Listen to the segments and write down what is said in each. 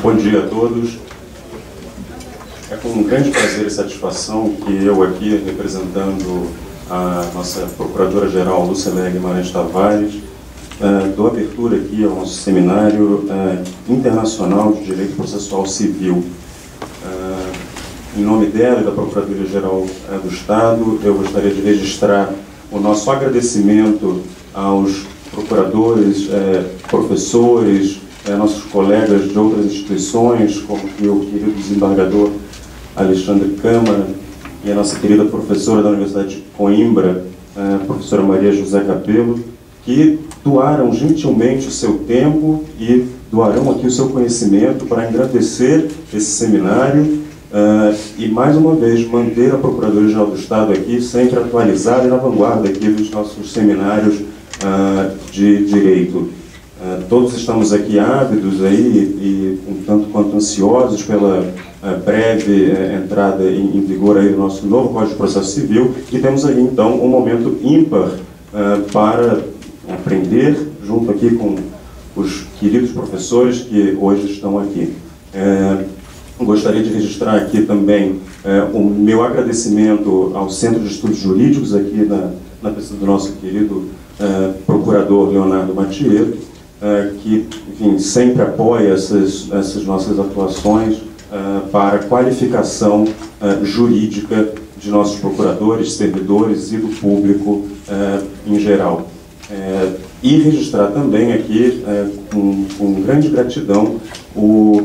Bom dia a todos. É com um grande prazer e satisfação que eu aqui, representando a nossa Procuradora-Geral Lucélia Guimarães Tavares, dou abertura aqui ao nosso seminário internacional de Direito Processual Civil. Em nome dela e da Procuradoria-Geral do Estado, eu gostaria de registrar o nosso agradecimento aos procuradores, professores, nossos colegas de outras instituições, como o querido desembargador Alexandre Câmara e a nossa querida professora da Universidade de Coimbra, professora Maria José Capello, que doaram gentilmente o seu tempo e doarão aqui o seu conhecimento para engrandecer esse seminário e, mais uma vez, manter a Procuradoria-Geral do Estado aqui sempre atualizada e na vanguarda aqui dos nossos seminários de direito. Todos estamos aqui ávidos aí e um tanto quanto ansiosos pela breve entrada em vigor aí do nosso novo Código de Processo Civil, e temos aí então um momento ímpar para aprender junto aqui com os queridos professores que hoje estão aqui. Gostaria de registrar aqui também o meu agradecimento ao Centro de Estudos Jurídicos aqui na pessoa do nosso querido procurador Leonardo Mathieu, que, enfim, sempre apoia essas nossas atuações para a qualificação jurídica de nossos procuradores, servidores e do público em geral. E registrar também aqui, com grande gratidão, o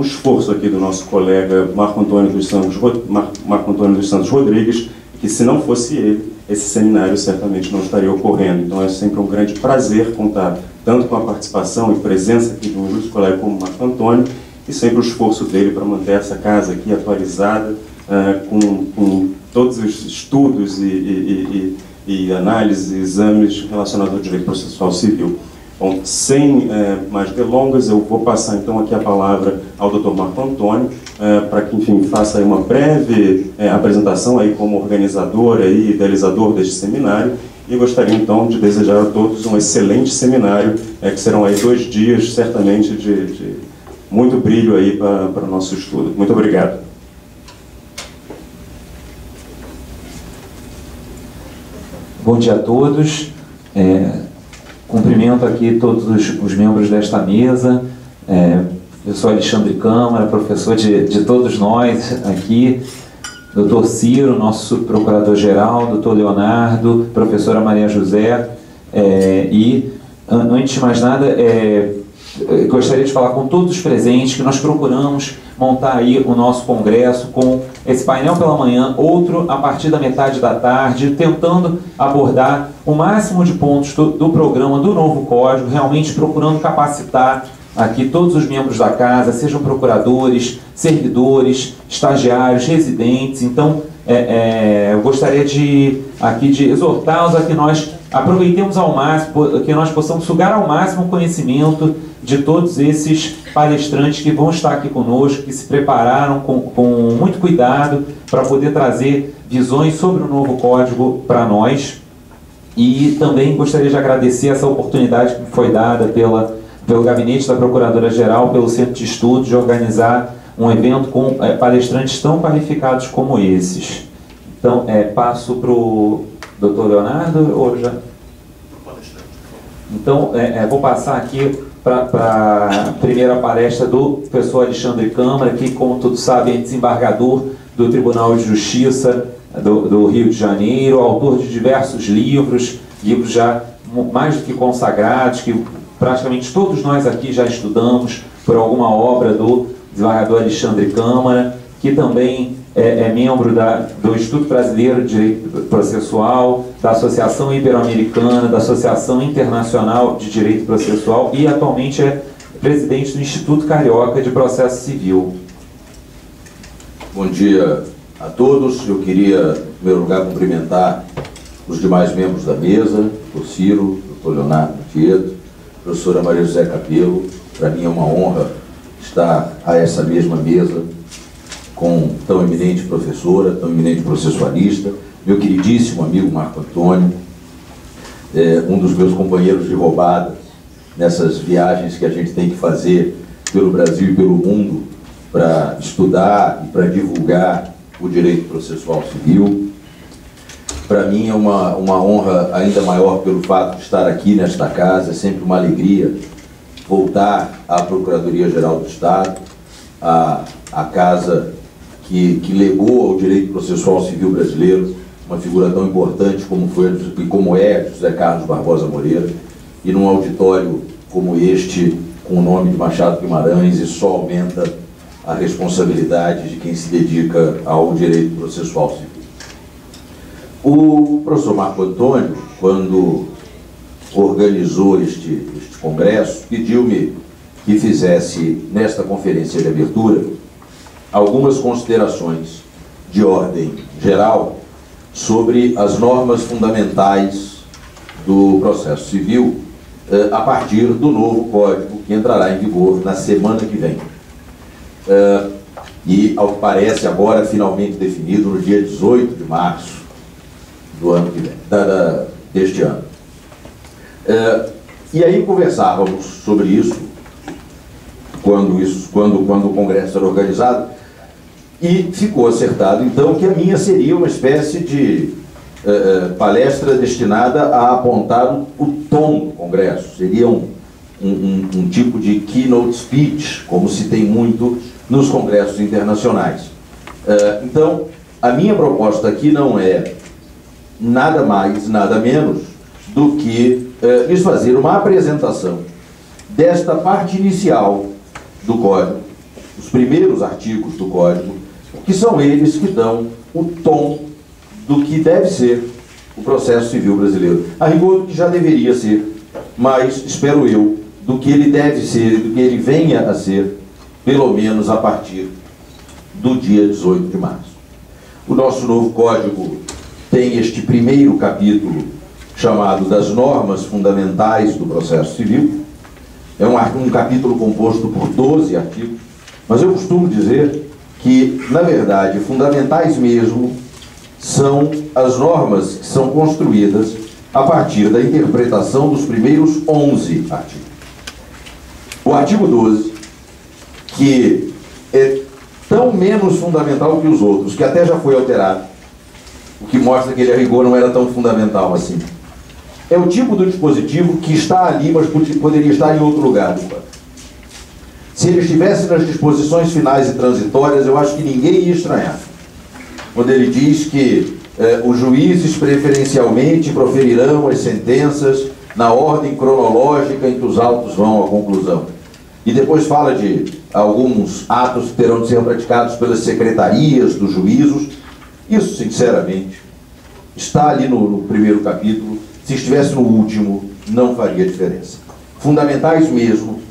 esforço aqui do nosso colega Marco Antônio dos Santos Rodrigues, que, se não fosse ele, esse seminário certamente não estaria ocorrendo. Então é sempre um grande prazer contar tanto com a participação e presença aqui de um ilustre colega como Marco Antônio, e sempre o esforço dele para manter essa casa aqui atualizada, com todos os estudos e análises e exames relacionados ao direito processual civil. Bom, sem mais delongas, eu vou passar então aqui a palavra ao Dr. Marco Antônio, para que, enfim, faça aí uma breve apresentação aí como organizador e idealizador deste seminário, e gostaria então de desejar a todos um excelente seminário, que serão aí 2 dias certamente de muito brilho aí para o nosso estudo. Muito obrigado. Bom dia a todos. Cumprimento aqui todos os membros desta mesa, professor Alexandre Câmara, professor de todos nós aqui, doutor Ciro, nosso subprocurador-geral, doutor Leonardo, professora Maria José, e, antes de mais nada, gostaria de falar com todos os presentes que nós procuramos montar aí o nosso congresso com esse painel pela manhã, outro a partir da metade da tarde, tentando abordar o máximo de pontos do programa do novo código, realmente procurando capacitar aqui todos os membros da casa, sejam procuradores, servidores, estagiários, residentes. Então, eu gostaria de exortá-los a que nós aproveitemos ao máximo, que nós possamos sugar ao máximo o conhecimento de todos esses palestrantes que vão estar aqui conosco, que se prepararam com muito cuidado para poder trazer visões sobre o novo código para nós. E também gostaria de agradecer essa oportunidade que me foi dada pelo Gabinete da Procuradora-Geral, pelo Centro de Estudos, de organizar um evento com palestrantes tão qualificados como esses. Então, passo para o Dr. Leonardo, ou já? Então, vou passar aqui para a primeira palestra do professor Alexandre Câmara, que, como todos sabem, é desembargador do Tribunal de Justiça do Rio de Janeiro, autor de diversos livros já mais do que consagrados, que praticamente todos nós aqui já estudamos por alguma obra do desembargador Alexandre Câmara, que também é membro do Instituto Brasileiro de Direito Processual, da Associação Ibero-Americana, da Associação Internacional de Direito Processual, e atualmente é presidente do Instituto Carioca de Processo Civil. Bom dia a todos. Eu queria, em primeiro lugar, cumprimentar os demais membros da mesa, o Ciro, o Dr. Leonardo Mathieu, a professora Maria José Capello. Para mim é uma honra estar a essa mesma mesa com tão eminente professora, tão eminente processualista, meu queridíssimo amigo Marco Antônio, um dos meus companheiros de roubada nessas viagens que a gente tem que fazer pelo Brasil e pelo mundo para estudar e para divulgar o direito processual civil. Para mim é uma honra ainda maior pelo fato de estar aqui nesta casa. É sempre uma alegria voltar à Procuradoria-Geral do Estado, a casa que legou ao direito processual civil brasileiro uma figura tão importante como é José Carlos Barbosa Moreira, e num auditório como este, com o nome de Machado Guimarães, isso só aumenta a responsabilidade de quem se dedica ao direito processual civil. O professor Marco Antônio, quando organizou este congresso, pediu-me que fizesse, nesta conferência de abertura, algumas considerações de ordem geral sobre as normas fundamentais do processo civil a partir do novo código que entrará em vigor na semana que vem. E, ao que parece, agora finalmente definido no dia 18 de março do ano que vem, deste ano. E aí conversávamos sobre isso quando o congresso era organizado, e ficou acertado então que a minha seria uma espécie de palestra destinada a apontar o tom do congresso. Seria um tipo de keynote speech, como se tem muito nos congressos internacionais. Então, a minha proposta aqui não é nada mais, nada menos do que lhes fazer uma apresentação desta parte inicial do Código, os primeiros artigos do Código, que são eles que dão o tom do que deve ser o processo civil brasileiro. A rigor do que já deveria ser, mas, espero eu, do que ele deve ser, do que ele venha a ser, pelo menos a partir do dia 18 de março. O nosso novo Código tem este primeiro capítulo, chamado das normas fundamentais do processo civil. É um capítulo composto por 12 artigos, mas eu costumo dizer que, na verdade, fundamentais mesmo são as normas que são construídas a partir da interpretação dos primeiros 11 artigos. O artigo 12, que é tão menos fundamental que os outros, que até já foi alterado, o que mostra que ele, a rigor, não era tão fundamental assim. É o tipo do dispositivo que está ali, mas poderia estar em outro lugar do Código. Se ele estivesse nas disposições finais e transitórias, eu acho que ninguém ia estranhar. Quando ele diz que os juízes preferencialmente proferirão as sentenças na ordem cronológica em que os autos vão à conclusão. E depois fala de alguns atos que terão de ser praticados pelas secretarias dos juízos. Isso, sinceramente, está ali no primeiro capítulo. Se estivesse no último, não faria diferença. Fundamentais mesmo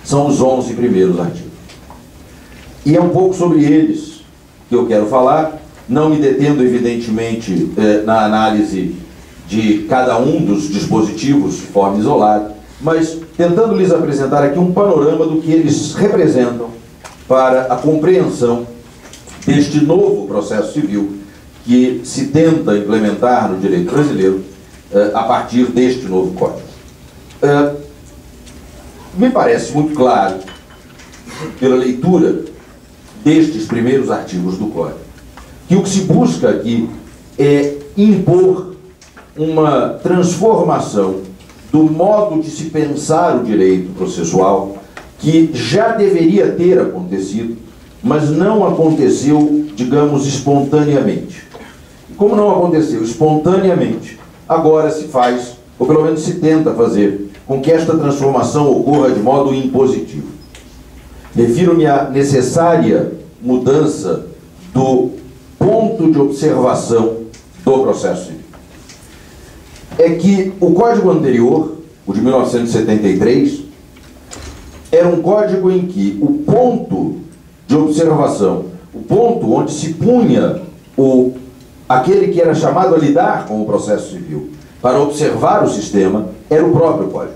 são os 11 primeiros artigos. E é um pouco sobre eles que eu quero falar, não me detendo, evidentemente, na análise de cada um dos dispositivos de forma isolada, mas tentando lhes apresentar aqui um panorama do que eles representam para a compreensão deste novo processo civil que se tenta implementar no direito brasileiro a partir deste novo Código. Me parece muito claro, pela leitura destes primeiros artigos do Código, que o que se busca aqui é impor uma transformação do modo de se pensar o direito processual que já deveria ter acontecido, mas não aconteceu, digamos, espontaneamente. E como não aconteceu espontaneamente, agora se faz, ou pelo menos se tenta fazer, com que esta transformação ocorra de modo impositivo. Refiro-me à necessária mudança do ponto de observação do processo civil. É que o código anterior, o de 1973, era um código em que o ponto de observação, o ponto onde se punha aquele que era chamado a lidar com o processo civil para observar o sistema, era o próprio código.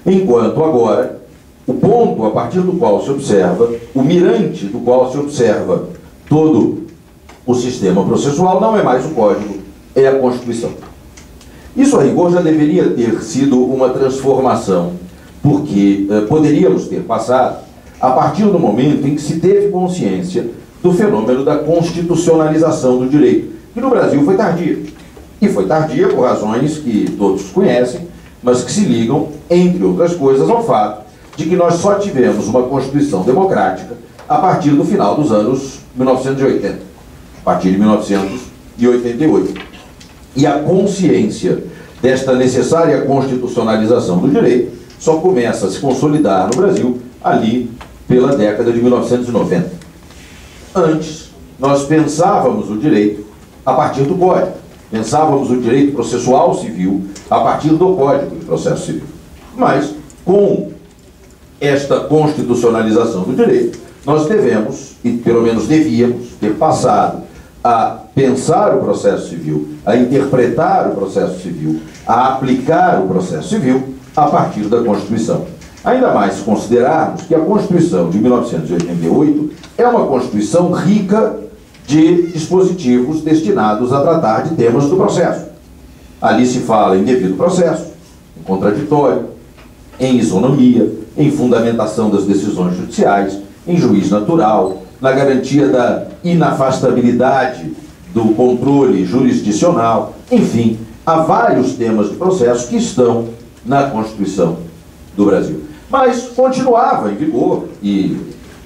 Enquanto agora, o ponto a partir do qual se observa, o mirante do qual se observa todo o sistema processual, não é mais o código, é a Constituição. Isso, a rigor, já deveria ter sido uma transformação porque poderíamos ter passado a partir do momento em que se teve consciência do fenômeno da constitucionalização do direito, que no Brasil foi tardia. E foi tardia por razões que todos conhecem, mas que se ligam, entre outras coisas, ao fato de que nós só tivemos uma Constituição democrática a partir do final dos anos 1980, a partir de 1988. E a consciência desta necessária constitucionalização do direito só começa a se consolidar no Brasil ali pela década de 1990. Antes, nós pensávamos o direito a partir do Código. Pensávamos o direito processual civil a partir do Código de Processo Civil. Mas, com esta constitucionalização do direito, nós devemos, e pelo menos devíamos, ter passado a pensar o processo civil, a interpretar o processo civil, a aplicar o processo civil a partir da Constituição. Ainda mais se considerarmos que a Constituição de 1988 é uma Constituição rica de dispositivos destinados a tratar de temas do processo. Ali se fala em devido processo, em contraditório, em isonomia, em fundamentação das decisões judiciais, em juiz natural, na garantia da inafastabilidade do controle jurisdicional, enfim, há vários temas de processo que estão na Constituição do Brasil. Mas continuava em vigor, e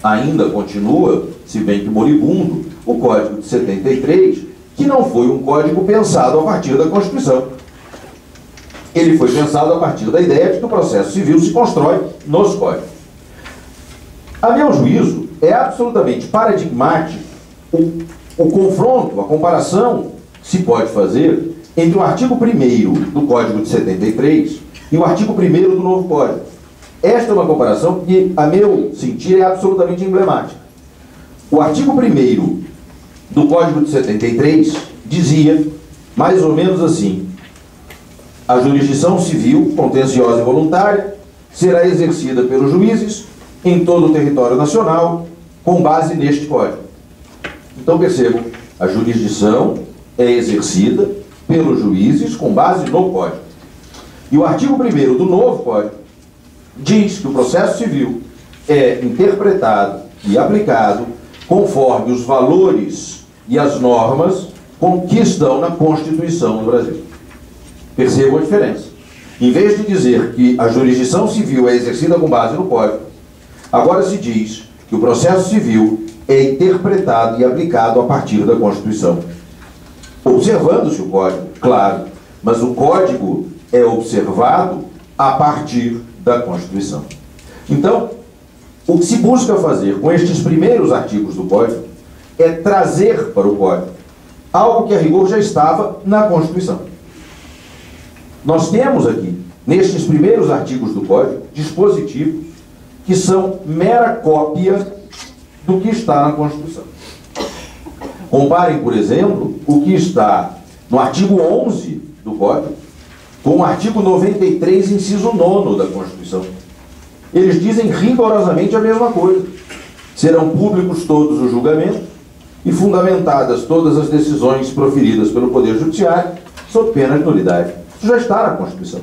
ainda continua, se bem que moribundo, o Código de 73, que não foi um código pensado a partir da Constituição. Ele foi pensado a partir da ideia de que o processo civil se constrói nos códigos. A meu juízo, é absolutamente paradigmático o confronto, a comparação que se pode fazer entre o artigo 1º do Código de 73 e o artigo 1º do novo Código. Esta é uma comparação que, a meu sentir, é absolutamente emblemática. O artigo 1º do Código de 73 dizia, mais ou menos assim: a jurisdição civil, contenciosa e voluntária será exercida pelos juízes em todo o território nacional com base neste Código. Então percebam, a jurisdição é exercida pelos juízes com base no Código. E o artigo 1º do novo Código diz que o processo civil é interpretado e aplicado conforme os valores e as normas que estão na Constituição do Brasil. Percebam a diferença. Em vez de dizer que a jurisdição civil é exercida com base no Código, agora se diz que o processo civil é interpretado e aplicado a partir da Constituição. Observando-se o Código, claro, mas o Código é observado a partir da Constituição. Então, o que se busca fazer com estes primeiros artigos do Código é trazer para o Código algo que a rigor já estava na Constituição. Nós temos aqui, nestes primeiros artigos do Código, dispositivos que são mera cópia do que está na Constituição. Comparem, por exemplo, o que está no artigo 11 do Código com o artigo 93, inciso 9 da Constituição. Eles dizem rigorosamente a mesma coisa. Serão públicos todos os julgamentos e fundamentadas todas as decisões proferidas pelo Poder Judiciário sob pena de nulidade. Isso já está na Constituição.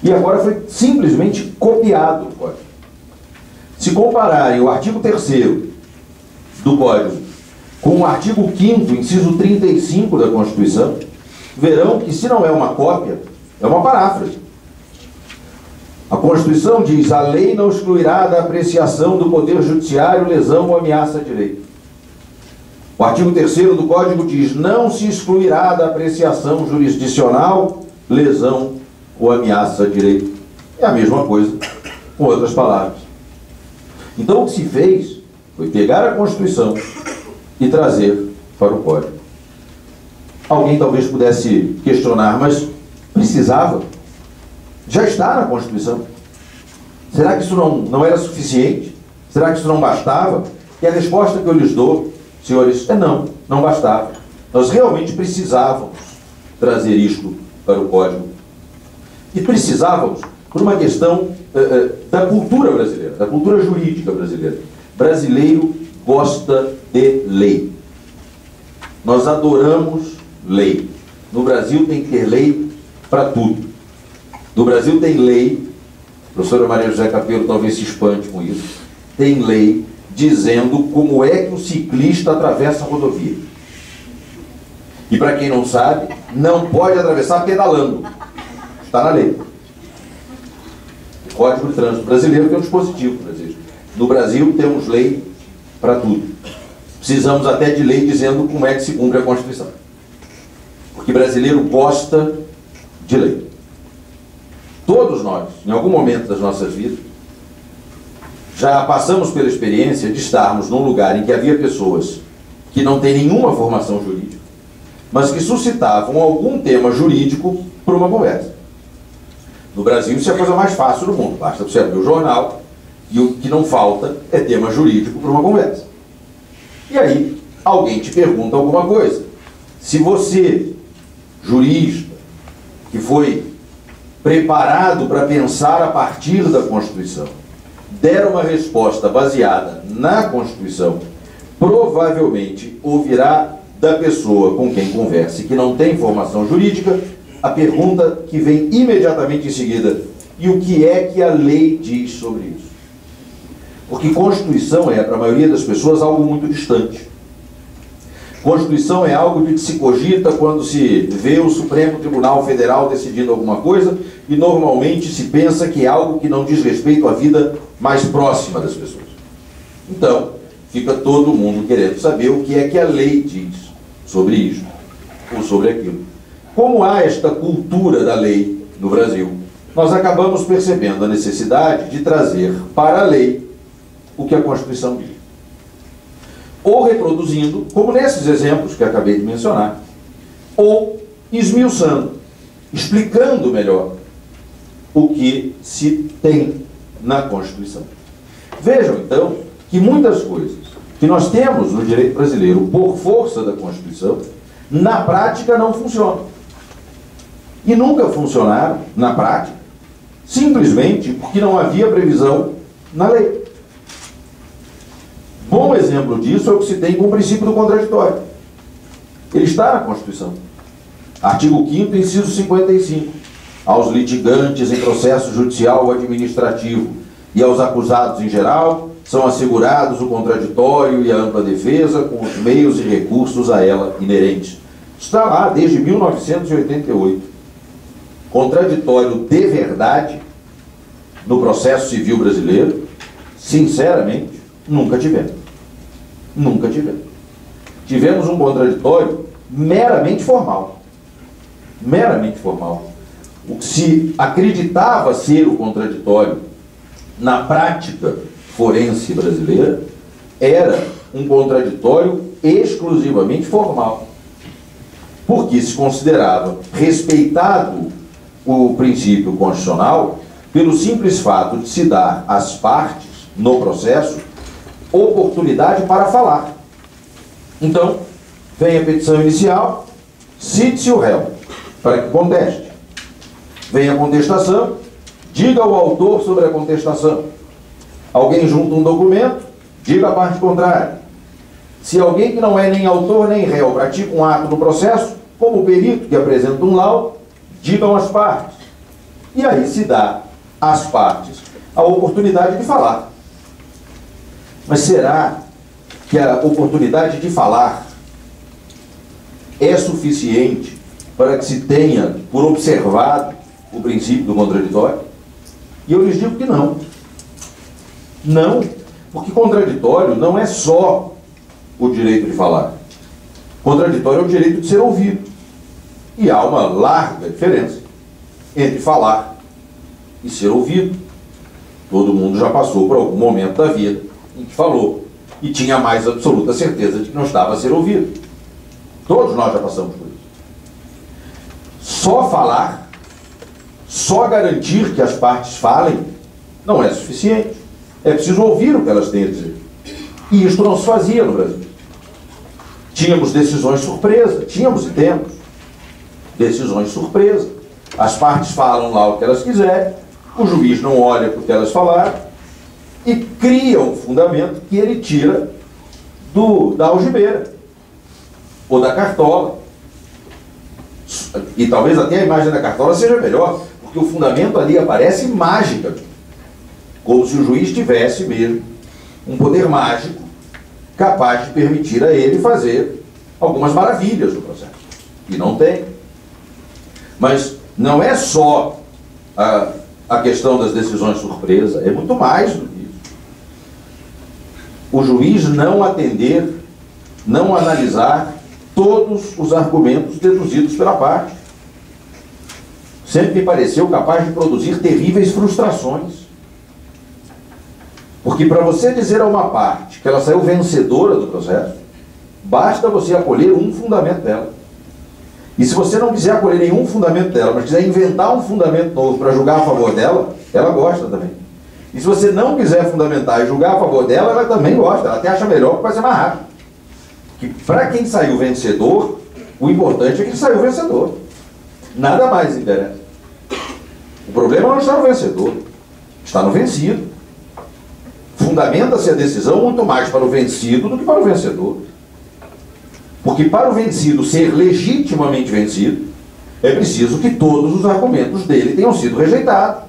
E agora foi simplesmente copiado o Código. Se compararem o artigo 3º do Código com o artigo 5º, inciso 35 da Constituição, verão que, se não é uma cópia, é uma paráfrase. A Constituição diz: a lei não excluirá da apreciação do Poder Judiciário lesão ou ameaça a direito. O artigo 3º do Código diz: não se excluirá da apreciação jurisdicional lesão ou ameaça a direito. É a mesma coisa, com outras palavras. Então, o que se fez foi pegar a Constituição e trazer para o Código. Alguém talvez pudesse questionar, mas precisava? Já está na Constituição. Será que isso não era suficiente? Será que isso não bastava? E a resposta que eu lhes dou, senhores, é não, não bastava. Nós realmente precisávamos trazer isto para o Código. E precisávamos por uma questão da cultura brasileira, da cultura jurídica brasileira. Brasileiro gosta de lei. Nós adoramos lei. No Brasil tem que ter lei para tudo. No Brasil tem lei professora Maria José Capello talvez se espante com isso, tem lei dizendo como é que o ciclista atravessa a rodovia. E para quem não sabe, não pode atravessar pedalando. Está na lei. O Código de Trânsito Brasileiro tem um dispositivo para dizer. No Brasil temos lei para tudo. Precisamos até de lei dizendo como é que se cumpre a Constituição. Porque brasileiro gosta de lei. Todos nós, em algum momento das nossas vidas, já passamos pela experiência de estarmos num lugar em que havia pessoas que não têm nenhuma formação jurídica, mas que suscitavam algum tema jurídico por uma conversa. No Brasil isso é a coisa mais fácil do mundo. Basta você abrir o jornal e o que não falta é tema jurídico por uma conversa. E aí, alguém te pergunta alguma coisa. Se você, jurista, que foi preparado para pensar a partir da Constituição, der uma resposta baseada na Constituição, provavelmente ouvirá da pessoa com quem converse que não tem formação jurídica a pergunta que vem imediatamente em seguida: e o que é que a lei diz sobre isso? Porque Constituição é, para a maioria das pessoas, algo muito distante. Constituição é algo de que se cogita quando se vê o Supremo Tribunal Federal decidindo alguma coisa, e normalmente se pensa que é algo que não diz respeito à vida mais próxima das pessoas. Então, fica todo mundo querendo saber o que é que a lei diz sobre isso ou sobre aquilo. Como há esta cultura da lei no Brasil, nós acabamos percebendo a necessidade de trazer para a lei o que a Constituição diz. Ou reproduzindo, como nesses exemplos que acabei de mencionar, ou esmiuçando, explicando melhor o que se tem na Constituição. Vejam, então, que muitas coisas que nós temos no direito brasileiro por força da Constituição, na prática não funcionam. E nunca funcionaram, na prática, simplesmente porque não havia previsão na lei. Bom exemplo disso é o que se tem com o princípio do contraditório. Ele está na Constituição. Artigo 5º, inciso 55. Aos litigantes em processo judicial ou administrativo e aos acusados em geral, são assegurados o contraditório e a ampla defesa com os meios e recursos a ela inerentes. Está lá desde 1988. Contraditório de verdade no processo civil brasileiro, sinceramente, nunca tivemos. Nunca tivemos. Tivemos um contraditório meramente formal. Meramente formal. O que se acreditava ser o contraditório na prática forense brasileira era um contraditório exclusivamente formal. Porque se considerava respeitado o princípio constitucional pelo simples fato de se dar às partes no processo oportunidade para falar. Então, vem a petição inicial, cite-se o réu, para que conteste. Vem a contestação, diga ao autor sobre a contestação. Alguém junta um documento, diga a parte contrária. Se alguém que não é nem autor nem réu pratica um ato no processo, como o perito que apresenta um laudo, digam as partes. E aí se dá às partes a oportunidade de falar. Mas será que a oportunidade de falar é suficiente para que se tenha por observado o princípio do contraditório? E eu lhes digo que não. Não, porque contraditório não é só o direito de falar. Contraditório é o direito de ser ouvido. E há uma larga diferença entre falar e ser ouvido. Todo mundo já passou por algum momento da vida em que falou e tinha mais absoluta certeza de que não estava a ser ouvido. Todos nós já passamos por isso. Só falar, só garantir que as partes falem, não é suficiente. É preciso ouvir o que elas têm a dizer. E isto não se fazia no Brasil. Tínhamos decisões surpresa, tínhamos e temos decisões surpresa. As partes falam lá o que elas quiserem, o juiz não olha para o que elas falaram e cria um fundamento que ele tira da algibeira ou da cartola. E talvez até a imagem da cartola seja melhor, porque o fundamento ali aparece mágica. como se o juiz tivesse mesmo um poder mágico capaz de permitir a ele fazer algumas maravilhas no processo. E não tem. Mas não é só a questão das decisões surpresa, é muito mais do que isso. O juiz não atender, não analisar todos os argumentos deduzidos pela parte. Sempre me pareceu capaz de produzir terríveis frustrações. Porque para você dizer a uma parte que ela saiu vencedora do processo, basta você acolher um fundamento dela. E se você não quiser acolher nenhum fundamento dela, mas quiser inventar um fundamento novo para julgar a favor dela, ela gosta também. E se você não quiser fundamentar e julgar a favor dela, ela também gosta. Ela até acha melhor porque vai ser mais rápido. Que para quem saiu vencedor, o importante é que ele saiu vencedor. Nada mais interessa. O problema não está no vencedor, está no vencido. Fundamenta-se a decisão muito mais para o vencido do que para o vencedor. Porque para o vencido ser legitimamente vencido, é preciso que todos os argumentos dele tenham sido rejeitados.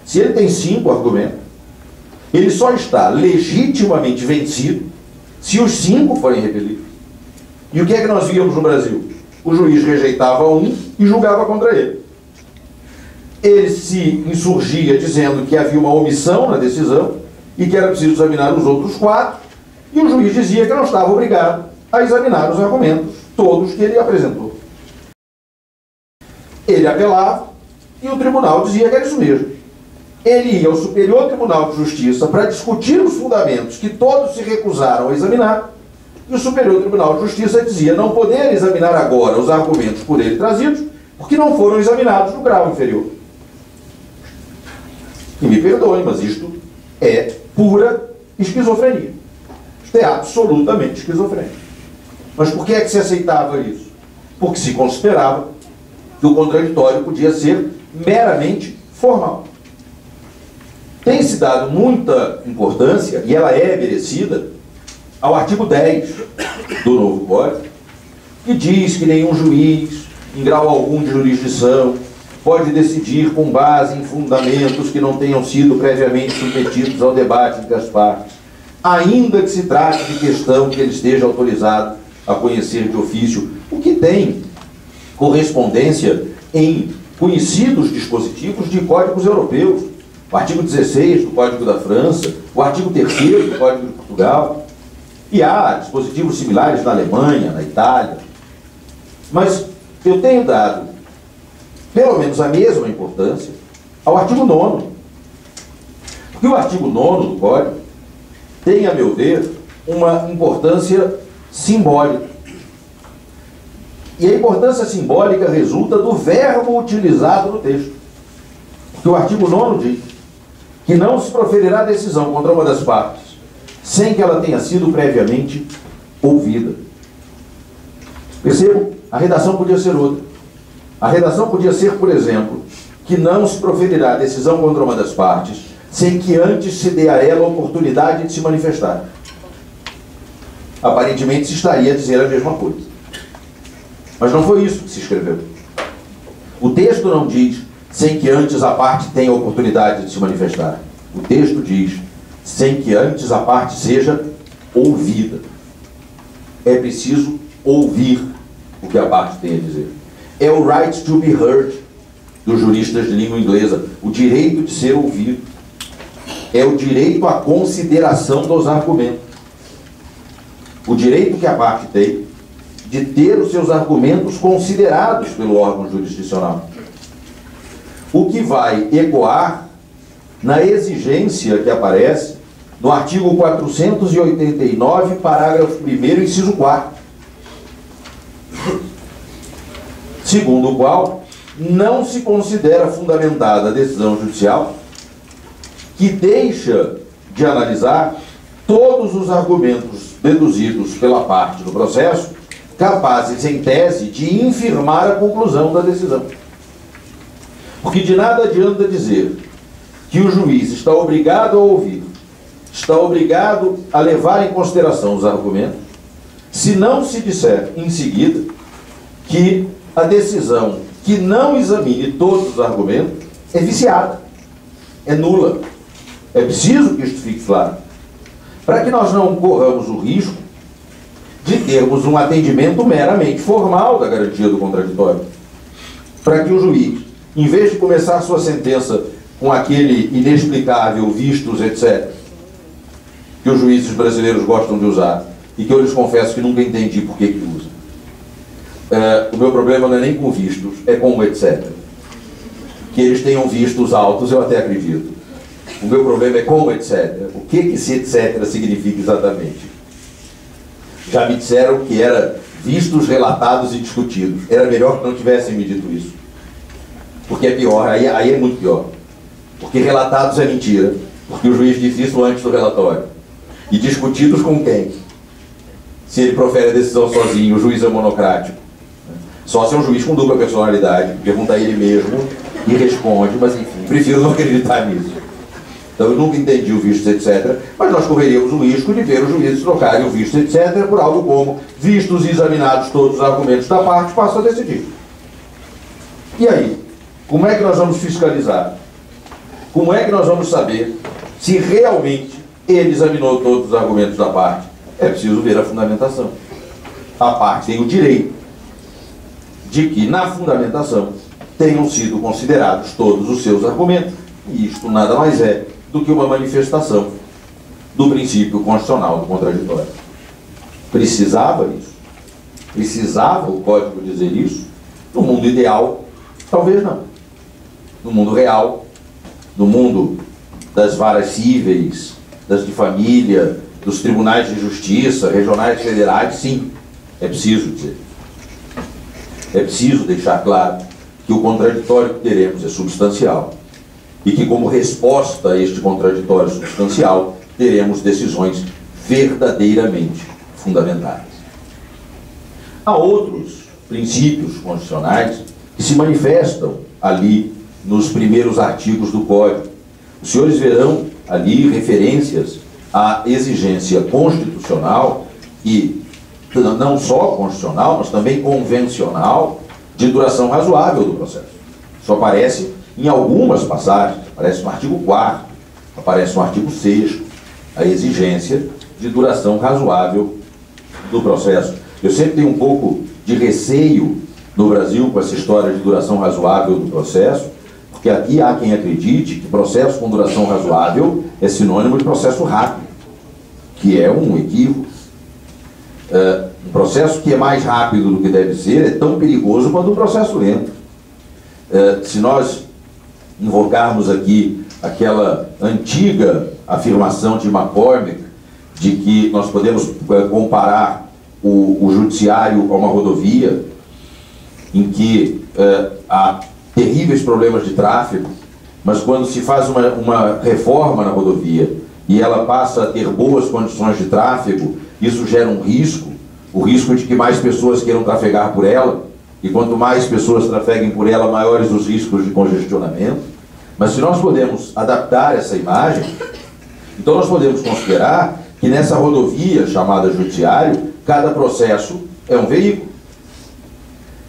Se ele tem 5 argumentos, ele só está legitimamente vencido se os 5 forem repelidos. E o que é que nós víamos no Brasil? O juiz rejeitava um e julgava contra ele. Ele se insurgia dizendo que havia uma omissão na decisão e que era preciso examinar os outros 4, e o juiz dizia que não estava obrigado a examinar os argumentos, todos que ele apresentou. Ele apelava e o tribunal dizia que era isso mesmo. Ele ia ao Superior Tribunal de Justiça para discutir os fundamentos que todos se recusaram a examinar, e o Superior Tribunal de Justiça dizia não poder examinar agora os argumentos por ele trazidos, porque não foram examinados no grau inferior. E me perdoem, mas isto é pura esquizofrenia. Isto é absolutamente esquizofrênico. Mas por que é que se aceitava isso? Porque se considerava que o contraditório podia ser meramente formal. Tem-se dado muita importância, e ela é merecida, ao artigo 10 do novo Código, que diz que nenhum juiz, em grau algum de jurisdição, pode decidir com base em fundamentos que não tenham sido previamente submetidos ao debate entre as partes, ainda que se trate de questão que ele esteja autorizado a conhecer de ofício, o que tem correspondência em conhecidos dispositivos de códigos europeus, o artigo 16 do Código da França, o artigo 3º do Código de Portugal, e há dispositivos similares na Alemanha, na Itália. Mas eu tenho dado pelo menos a mesma importância ao artigo 9º. Porque o artigo 9º do Código tem, a meu ver, uma importância simbólica. E a importância simbólica resulta do verbo utilizado no texto. Porque o artigo 9º diz que não se proferirá decisão contra uma das partes sem que ela tenha sido previamente ouvida. Percebam? A redação podia ser outra. A redação podia ser, por exemplo, que não se proferirá decisão contra uma das partes sem que antes se dê a ela a oportunidade de se manifestar. Aparentemente se estaria a dizer a mesma coisa. Mas não foi isso que se escreveu. O texto não diz sem que antes a parte tenha a oportunidade de se manifestar. O texto diz sem que antes a parte seja ouvida. É preciso ouvir o que a parte tem a dizer. É o right to be heard dos juristas de língua inglesa, o direito de ser ouvido. É o direito à consideração dos argumentos. O direito que a parte tem de ter os seus argumentos considerados pelo órgão jurisdicional. O que vai ecoar na exigência que aparece no artigo 489, parágrafo 1º, inciso 4. Segundo o qual, não se considera fundamentada a decisão judicial que deixa de analisar todos os argumentos deduzidos pela parte do processo, capazes, em tese, de infirmar a conclusão da decisão. Porque de nada adianta dizer que o juiz está obrigado a ouvir, está obrigado a levar em consideração os argumentos, se não se disser em seguida que a decisão que não examine todos os argumentos é viciada, é nula. É preciso que isto fique claro, para que nós não corramos o risco de termos um atendimento meramente formal da garantia do contraditório. Para que o juiz, em vez de começar sua sentença com aquele inexplicável vistos, etc., que os juízes brasileiros gostam de usar, e que eu lhes confesso que nunca entendi por que usam. O meu problema não é nem com vistos, é com o etc. Que eles tenham vistos altos, eu até acredito. O meu problema é com o etc. O que esse etc significa exatamente? Já me disseram que era vistos, relatados e discutidos. Era melhor que não tivessem me dito isso. Porque é pior, aí é muito pior. Porque relatados é mentira, porque o juiz diz isso antes do relatório. E discutidos com quem? Se ele profere a decisão sozinho, o juiz é monocrático. Só se é um juiz com dupla personalidade, pergunta a ele mesmo e responde, mas enfim, prefiro não acreditar nisso. Então eu nunca entendi o visto, etc. Mas nós correríamos o risco de ver os juízes trocarem o visto, etc. por algo como, vistos e examinados todos os argumentos da parte, passa a decidir. E aí? Como é que nós vamos fiscalizar? Como é que nós vamos saber se realmente ele examinou todos os argumentos da parte? É preciso ver a fundamentação. A parte tem o direito de que na fundamentação tenham sido considerados todos os seus argumentos. E isto nada mais é do que uma manifestação do princípio constitucional do contraditório. Precisava isso? Precisava o Código dizer isso? No mundo ideal, talvez não. No mundo real, no mundo das varas cíveis, das de família, dos tribunais de justiça, regionais e federais, sim, é preciso dizer. É preciso deixar claro que o contraditório que teremos é substancial e que, como resposta a este contraditório substancial, teremos decisões verdadeiramente fundamentadas. Há outros princípios constitucionais que se manifestam ali nos primeiros artigos do Código. Os senhores verão ali referências à exigência constitucional e não só constitucional, mas também convencional de duração razoável do processo. Isso aparece em algumas passagens, aparece no artigo 4º, aparece no artigo 6º, a exigência de duração razoável do processo. Eu sempre tenho um pouco de receio no Brasil com essa história de duração razoável do processo, porque aqui há quem acredite que processo com duração razoável é sinônimo de processo rápido, que é um equívoco. Um processo que é mais rápido do que deve ser é tão perigoso quanto um processo lento. Se nós invocarmos aqui aquela antiga afirmação de McCormick de que nós podemos comparar o judiciário a uma rodovia em que há terríveis problemas de tráfego, mas quando se faz uma reforma na rodovia e ela passa a ter boas condições de tráfego, isso gera um risco, o risco de que mais pessoas queiram trafegar por ela, e quanto mais pessoas trafeguem por ela, maiores os riscos de congestionamento. Mas se nós podemos adaptar essa imagem, então nós podemos considerar que nessa rodovia chamada judiciário, cada processo é um veículo.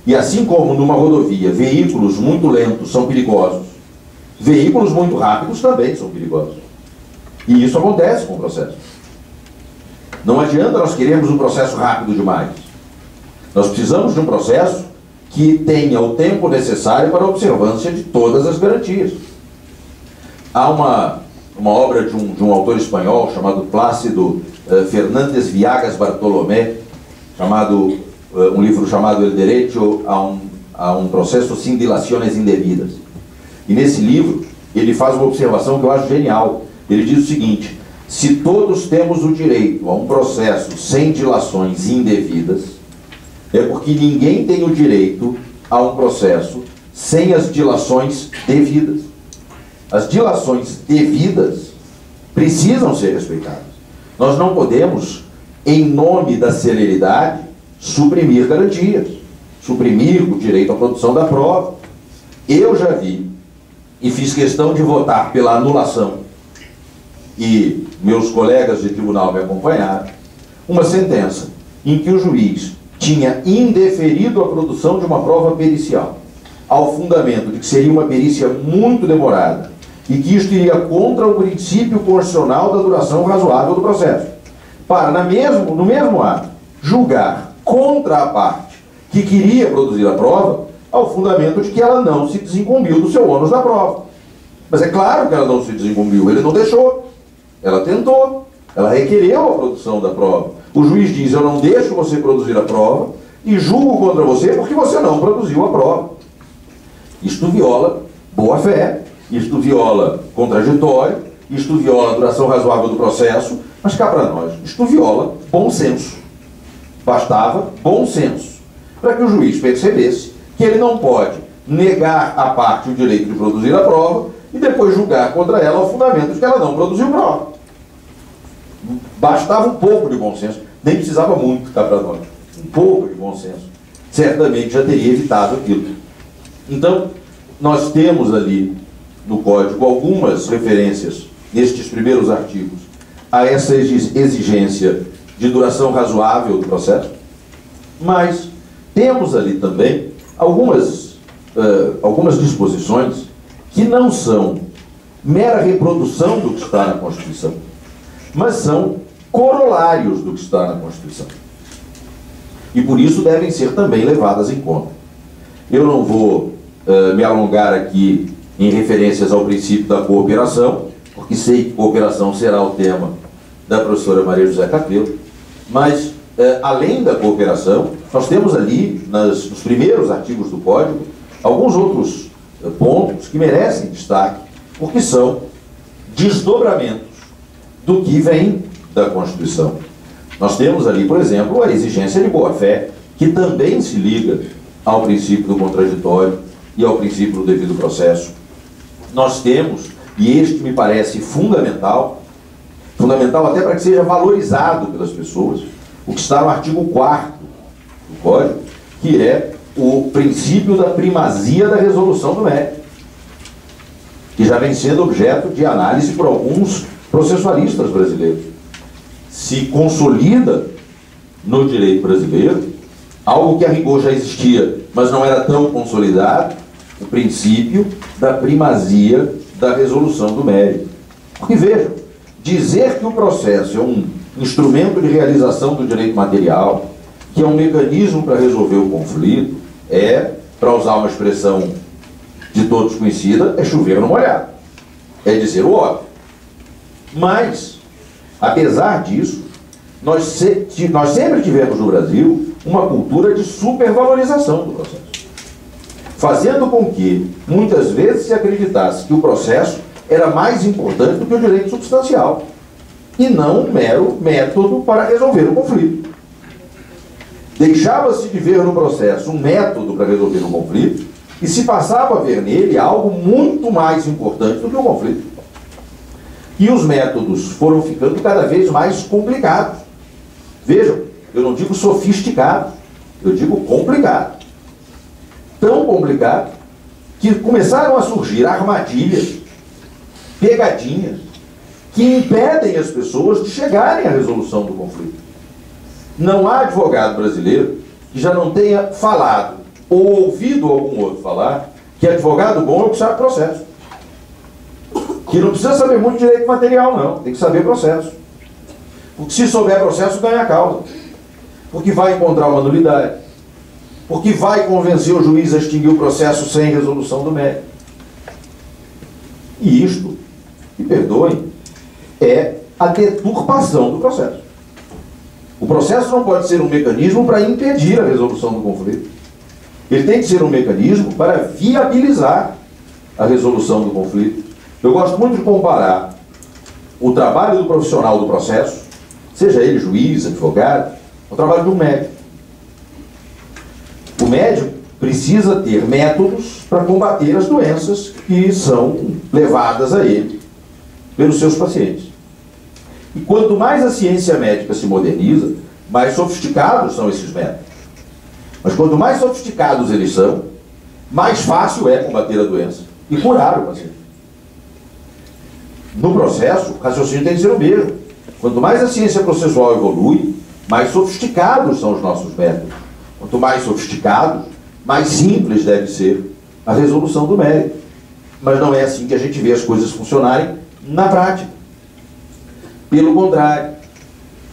E assim como numa rodovia, veículos muito lentos são perigosos, veículos muito rápidos também são perigosos. E isso acontece com o processo. Não adianta nós queremos um processo rápido demais. Nós precisamos de um processo que tenha o tempo necessário para a observância de todas as garantias. Há uma obra de um autor espanhol chamado Plácido Fernández Viagas Bartolomé, um livro chamado El Derecho a um Processo Sin Dilaciones Indevidas. E nesse livro ele faz uma observação que eu acho genial. Ele diz o seguinte: se todos temos o direito a um processo sem dilações indevidas, é porque ninguém tem o direito a um processo sem as dilações devidas. As dilações devidas precisam ser respeitadas. Nós não podemos, em nome da celeridade, suprimir garantias, suprimir o direito à produção da prova. Eu já vi, e fiz questão de votar pela anulação, e meus colegas de tribunal me acompanharam, uma sentença em que o juiz tinha indeferido a produção de uma prova pericial, ao fundamento de que seria uma perícia muito demorada e que isto iria contra o princípio constitucional da duração razoável do processo, para, no mesmo ato, julgar contra a parte que queria produzir a prova, ao fundamento de que ela não se desincumbiu do seu ônus da prova. Mas é claro que ela não se desincumbiu, ele não deixou, ela tentou, ela requereu a produção da prova. O juiz diz: eu não deixo você produzir a prova e julgo contra você porque você não produziu a prova. Isto viola boa-fé, isto viola contraditório, isto viola a duração razoável do processo, mas cá para nós, isto viola bom senso. Bastava bom senso para que o juiz percebesse que ele não pode negar à parte o direito de produzir a prova e depois julgar contra ela ao fundamento de que ela não produziu prova. Bastava um pouco de bom senso, nem precisava muito, cá para nós. Um pouco de bom senso. Certamente já teria evitado aquilo. Então, nós temos ali no Código algumas referências, nestes primeiros artigos, a essa exigência de duração razoável do processo, mas temos ali também algumas disposições que não são mera reprodução do que está na Constituição, mas são corolários do que está na Constituição. E por isso devem ser também levadas em conta. Eu não vou me alongar aqui em referências ao princípio da cooperação, porque sei que cooperação será o tema da professora Maria José Capelo, mas além da cooperação, nós temos ali, nos primeiros artigos do Código, alguns outros pontos que merecem destaque, porque são desdobramentos do que vem da Constituição. Nós temos ali, por exemplo, a exigência de boa-fé, que também se liga ao princípio do contraditório e ao princípio do devido processo. Nós temos, e este me parece fundamental até para que seja valorizado pelas pessoas, o que está no artigo 4º do Código, que é o princípio da primazia da resolução do mérito, que já vem sendo objeto de análise por alguns processualistas brasileiros. Se consolida no direito brasileiro algo que a rigor já existia, mas não era tão consolidado, o princípio da primazia da resolução do mérito. Porque vejam, dizer que o processo é um instrumento de realização do direito material, que é um mecanismo para resolver o conflito, para usar uma expressão de todos conhecida, é chover no molhado. É dizer o óbvio. Mas, apesar disso, nós sempre tivemos no Brasil uma cultura de supervalorização do processo, fazendo com que, muitas vezes, se acreditasse que o processo era mais importante do que o direito substancial, e não um mero método para resolver o conflito. Deixava-se de ver no processo um método para resolver o conflito e se passava a ver nele algo muito mais importante do que o conflito. E os métodos foram ficando cada vez mais complicados. Vejam, eu não digo sofisticados, eu digo complicados. Tão complicado que começaram a surgir armadilhas, pegadinhas, que impedem as pessoas de chegarem à resolução do conflito. Não há advogado brasileiro que já não tenha falado ou ouvido algum outro falar que advogado bom é o que sabe processo. Que não precisa saber muito de direito material, não. Tem que saber processo. Porque se souber processo, ganha a causa. Porque vai encontrar uma nulidade. Porque vai convencer o juiz a extinguir o processo sem resolução do mérito. E isto, me perdoem, é a deturpação do processo. O processo não pode ser um mecanismo para impedir a resolução do conflito. Ele tem que ser um mecanismo para viabilizar a resolução do conflito. Eu gosto muito de comparar o trabalho do profissional do processo, seja ele juiz, advogado, ao trabalho do médico. O médico precisa ter métodos para combater as doenças que são levadas a ele pelos seus pacientes. E quanto mais a ciência médica se moderniza, mais sofisticados são esses métodos. Mas quanto mais sofisticados eles são, mais fácil é combater a doença e curar o paciente. No processo, o raciocínio tem que ser o mesmo. Quanto mais a ciência processual evolui, mais sofisticados são os nossos métodos. Quanto mais sofisticados, mais simples deve ser a resolução do mérito. Mas não é assim que a gente vê as coisas funcionarem na prática. Pelo contrário.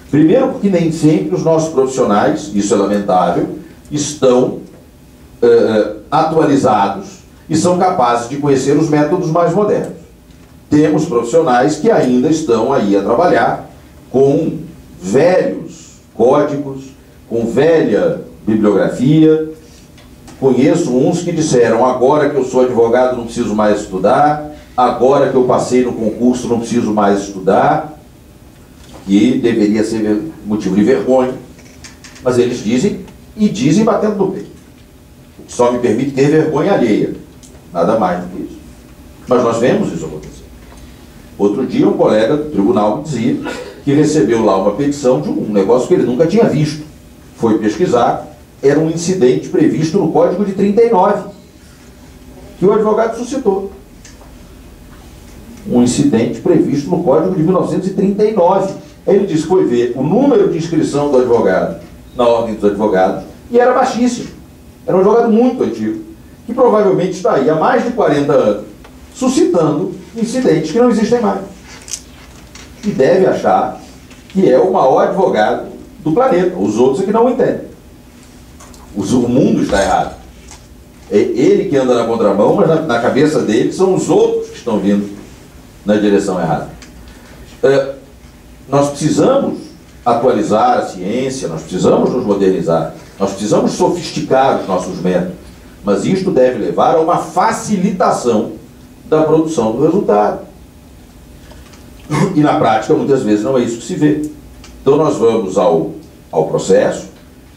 Primeiro porque nem sempre os nossos profissionais, isso é lamentável, estão atualizados e são capazes de conhecer os métodos mais modernos. Temos profissionais que ainda estão aí a trabalhar com velhos códigos, com velha bibliografia. Conheço uns que disseram: agora que eu sou advogado não preciso mais estudar, agora que eu passei no concurso não preciso mais estudar, que deveria ser motivo de vergonha. Mas eles dizem, e dizem batendo no peito. O que só me permite ter vergonha alheia. Nada mais do que isso. Mas nós vemos isso acontecer. Outro dia um colega do tribunal me dizia que recebeu lá uma petição de um negócio que ele nunca tinha visto. Foi pesquisar, era um incidente previsto no Código de 39, que o advogado suscitou. Um incidente previsto no Código de 1939. Aí ele disse que foi ver o número de inscrição do advogado na Ordem dos Advogados e era baixíssimo. Era um advogado muito antigo, que provavelmente está aí há mais de 40 anos, suscitando incidentes que não existem mais. E deve achar que é o maior advogado do planeta. Os outros é que não o entendem. O mundo está errado. É ele que anda na contramão, mas na cabeça dele são os outros que estão vindo na direção errada. Nós precisamos atualizar a ciência, nós precisamos nos modernizar, nós precisamos sofisticar os nossos métodos, mas isto deve levar a uma facilitação da produção do resultado. E na prática, muitas vezes, não é isso que se vê. Então nós vamos ao processo,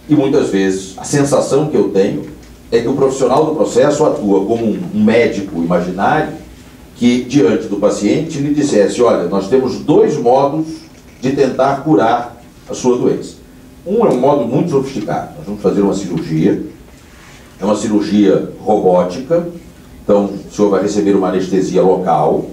e muitas vezes a sensação que eu tenho é que o profissional do processo atua como um médico imaginário que, diante do paciente, lhe dissesse: olha, nós temos dois modos de tentar curar a sua doença. Um é um modo muito sofisticado. Nós vamos fazer uma cirurgia, é uma cirurgia robótica, então o senhor vai receber uma anestesia local,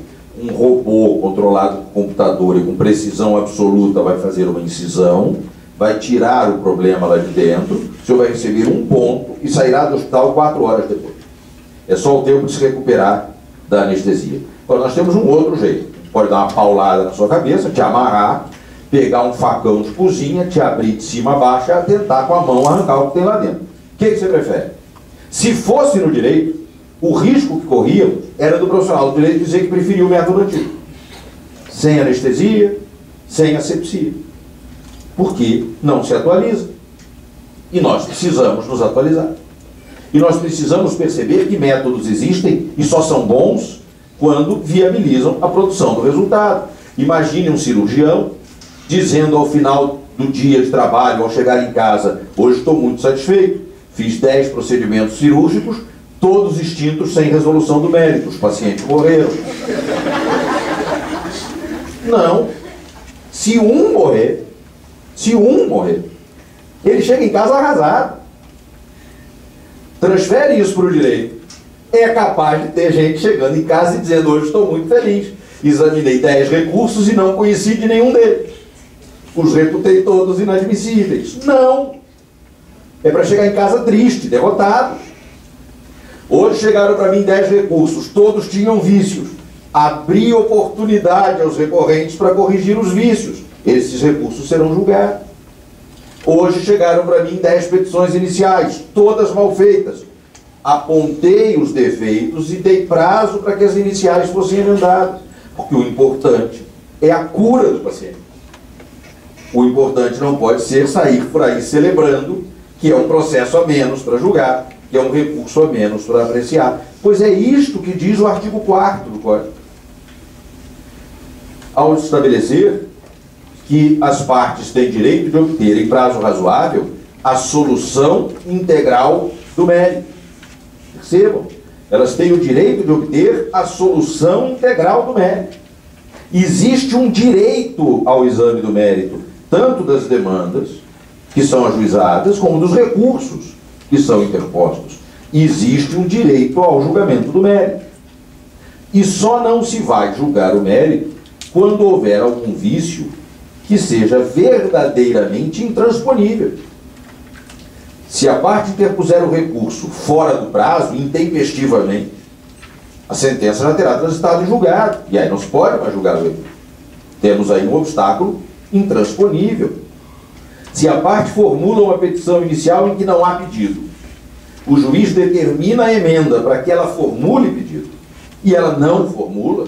um robô controlado por computador e com precisão absoluta vai fazer uma incisão, vai tirar o problema lá de dentro, o senhor vai receber um ponto e sairá do hospital 4 horas depois. É só o tempo de se recuperar da anestesia. Agora nós temos um outro jeito. Pode dar uma paulada na sua cabeça, te amarrar, pegar um facão de cozinha, te abrir de cima a baixo e tentar com a mão arrancar o que tem lá dentro. O que você prefere? Se fosse no direito, o risco que corríamos era do profissional do direito dizer que preferia o método antigo. Sem anestesia, sem asepsia. Porque não se atualiza. E nós precisamos nos atualizar. E nós precisamos perceber que métodos existem e só são bons quando viabilizam a produção do resultado. Imagine um cirurgião dizendo ao final do dia de trabalho, ao chegar em casa: hoje estou muito satisfeito, fiz 10 procedimentos cirúrgicos, todos extintos sem resolução do mérito, os pacientes morreram. Não. Se um morrer, ele chega em casa arrasado. Transfere isso para o direito. É capaz de ter gente chegando em casa e dizendo: hoje estou muito feliz, examinei 10 recursos e não conheci de nenhum deles, os reputei todos inadmissíveis. Não. É para chegar em casa triste, derrotado. Hoje chegaram para mim 10 recursos, todos tinham vícios. Abri oportunidade aos recorrentes para corrigir os vícios. Esses recursos serão julgados. Hoje chegaram para mim 10 petições iniciais, todas mal feitas. Apontei os defeitos e dei prazo para que as iniciais fossem emendadas. Porque o importante é a cura do paciente. O importante não pode ser sair por aí celebrando que é um processo a menos para julgar, que é um recurso a menos para apreciar. Pois é isto que diz o artigo 4º do Código. Ao estabelecer que as partes têm direito de obter em prazo razoável a solução integral do mérito. Percebam, elas têm o direito de obter a solução integral do mérito. Existe um direito ao exame do mérito, tanto das demandas que são ajuizadas, como dos recursos que são interpostos. Existe um direito ao julgamento do mérito. E só não se vai julgar o mérito quando houver algum vício que seja verdadeiramente intransponível. Se a parte interpuser o recurso fora do prazo, intempestivamente, a sentença já terá transitado em julgado, e aí não se pode mais julgar o recurso. Temos aí um obstáculo intransponível. Se a parte formula uma petição inicial em que não há pedido, o juiz determina a emenda para que ela formule pedido, e ela não formula,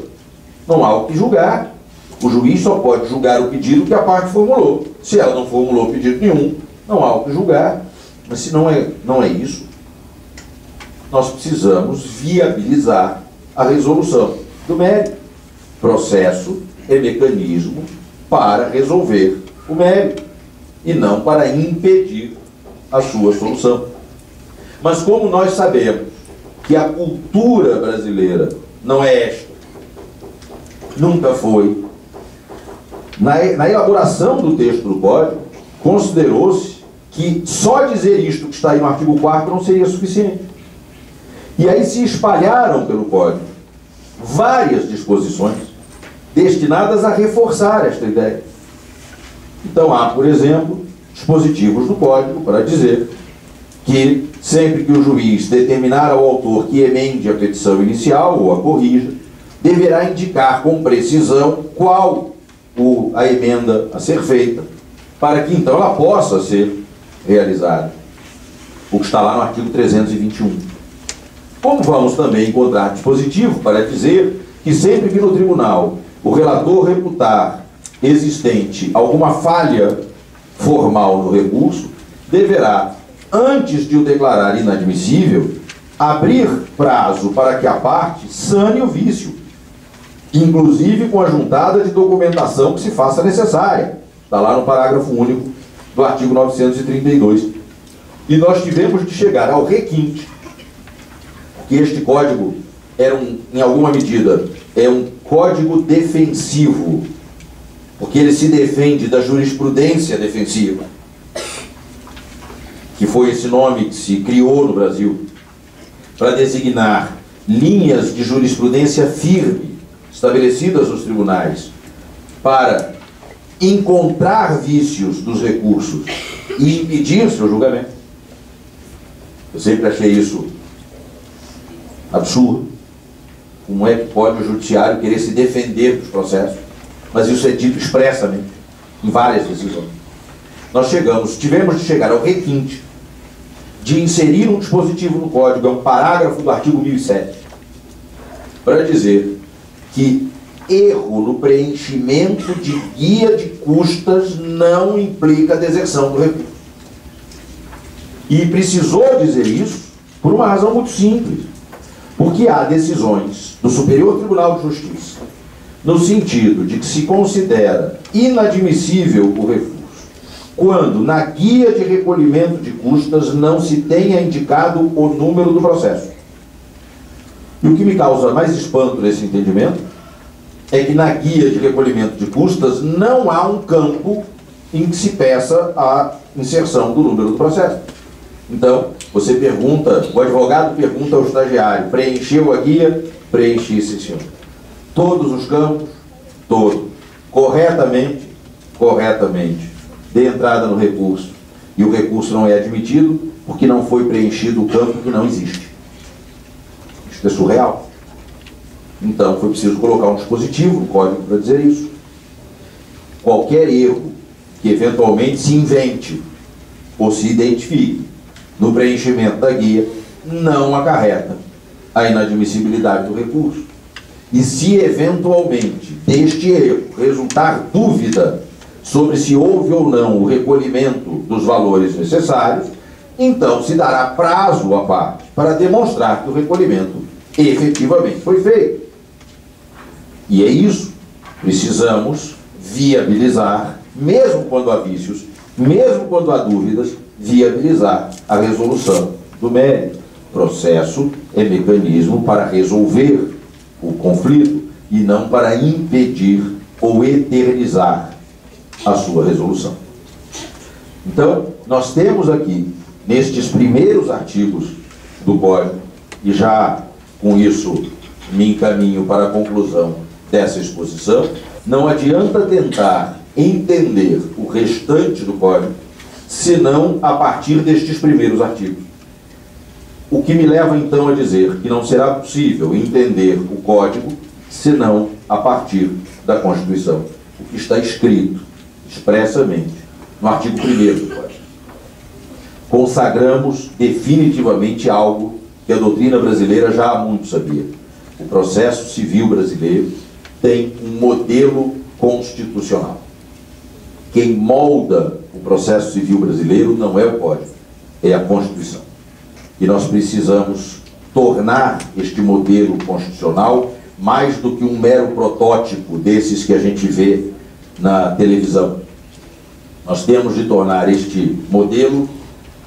não há o que julgar. O juiz só pode julgar o pedido que a parte formulou. Se ela não formulou pedido nenhum, não há o que julgar. Mas se não é isso, nós precisamos viabilizar a resolução do mérito. Processo é mecanismo para resolver o mérito e não para impedir a sua solução. Mas como nós sabemos que a cultura brasileira não é esta, nunca foi, na elaboração do texto do Código, considerou-se que só dizer isto que está aí no artigo 4º não seria suficiente. E aí se espalharam pelo Código várias disposições destinadas a reforçar esta ideia. Então há, por exemplo, dispositivos do Código para dizer que sempre que o juiz determinar ao autor que emende a petição inicial ou a corrija, deverá indicar com precisão qual a emenda a ser feita, para que então ela possa ser realizada. O que está lá no artigo 321. Como vamos também encontrar dispositivo para dizer que sempre que no tribunal o relator reputar existente alguma falha formal no recurso, deverá, antes de o declarar inadmissível, abrir prazo para que a parte sane o vício, inclusive com a juntada de documentação que se faça necessária. Está lá no parágrafo único do artigo 932. E nós tivemos de chegar ao requinte, que este código era em alguma medida, é um código defensivo, porque ele se defende da jurisprudência defensiva, que foi esse nome que se criou no Brasil, para designar linhas de jurisprudência firme, estabelecidas nos tribunais, para encontrar vícios dos recursos e impedir seu julgamento. Eu sempre achei isso absurdo. Como é que pode o judiciário querer se defender dos processos? Mas isso é dito expressamente em várias decisões. Nós tivemos de chegar ao requinte de inserir um dispositivo no Código, é um parágrafo do artigo 1007, para dizer que erro no preenchimento de guia de custas não implica deserção do recurso. E precisou dizer isso por uma razão muito simples, porque há decisões do Superior Tribunal de Justiça no sentido de que se considera inadmissível o recurso quando na guia de recolhimento de custas não se tenha indicado o número do processo. E o que me causa mais espanto nesse entendimento é que na guia de recolhimento de custas não há um campo em que se peça a inserção do número do processo. Então, você pergunta, o advogado pergunta ao estagiário, preencheu a guia? Preenchi, sim, senhor. Todos os campos? Todos. Corretamente? Corretamente. Dê entrada no recurso. E o recurso não é admitido porque não foi preenchido o campo que não existe. Isso é surreal. Então, foi preciso colocar um dispositivo no código para dizer isso. Qualquer erro que eventualmente se invente ou se identifique no preenchimento da guia não acarreta a inadmissibilidade do recurso. E se eventualmente deste erro resultar dúvida sobre se houve ou não o recolhimento dos valores necessários, então se dará prazo à parte para demonstrar que o recolhimento efetivamente foi feito. E é isso. Precisamos viabilizar, mesmo quando há vícios, mesmo quando há dúvidas, viabilizar a resolução do mérito. Processo é mecanismo para resolver o conflito e não para impedir ou eternizar a sua resolução. Então, nós temos aqui, nestes primeiros artigos do Código, e já com isso me encaminho para a conclusão dessa exposição, não adianta tentar entender o restante do Código, senão a partir destes primeiros artigos. O que me leva então a dizer que não será possível entender o Código senão a partir da Constituição, o que está escrito expressamente no artigo 1º do Código. Consagramos definitivamente algo que a doutrina brasileira já há muito sabia. O processo civil brasileiro tem um modelo constitucional. Quem molda o processo civil brasileiro não é o Código, é a Constituição. E nós precisamos tornar este modelo constitucional mais do que um mero protótipo desses que a gente vê na televisão. Nós temos de tornar este modelo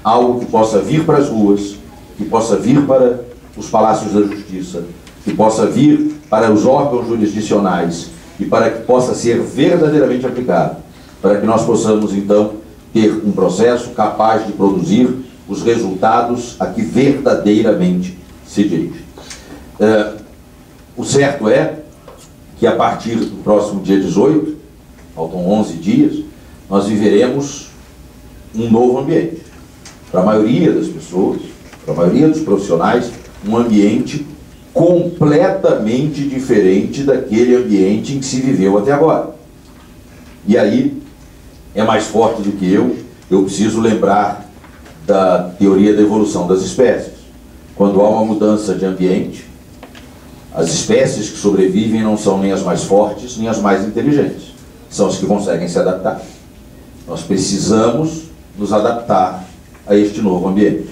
algo que possa vir para as ruas, que possa vir para os palácios da justiça, que possa vir para os órgãos jurisdicionais e para que possa ser verdadeiramente aplicado, para que nós possamos, então, ter um processo capaz de produzir os resultados a que verdadeiramente se dirige. O certo é que a partir do próximo dia 18, faltam 11 dias, nós viveremos um novo ambiente. Para a maioria das pessoas, para a maioria dos profissionais, um ambiente completamente diferente daquele ambiente em que se viveu até agora. E aí, é mais forte do que eu preciso lembrar da teoria da evolução das espécies. Quando há uma mudança de ambiente, as espécies que sobrevivem não são nem as mais fortes, nem as mais inteligentes. São as que conseguem se adaptar. Nós precisamos nos adaptar a este novo ambiente.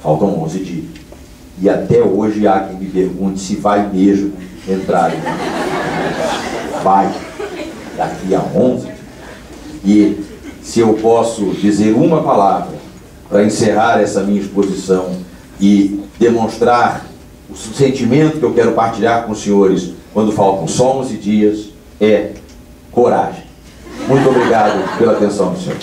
Faltam 11 dias. E até hoje há quem me pergunte se vai mesmo entrar. Vai. Daqui a 11 dias. E se eu posso dizer uma palavra para encerrar essa minha exposição e demonstrar o sentimento que eu quero partilhar com os senhores quando faltam só 11 dias, é coragem. Muito obrigado pela atenção do senhor.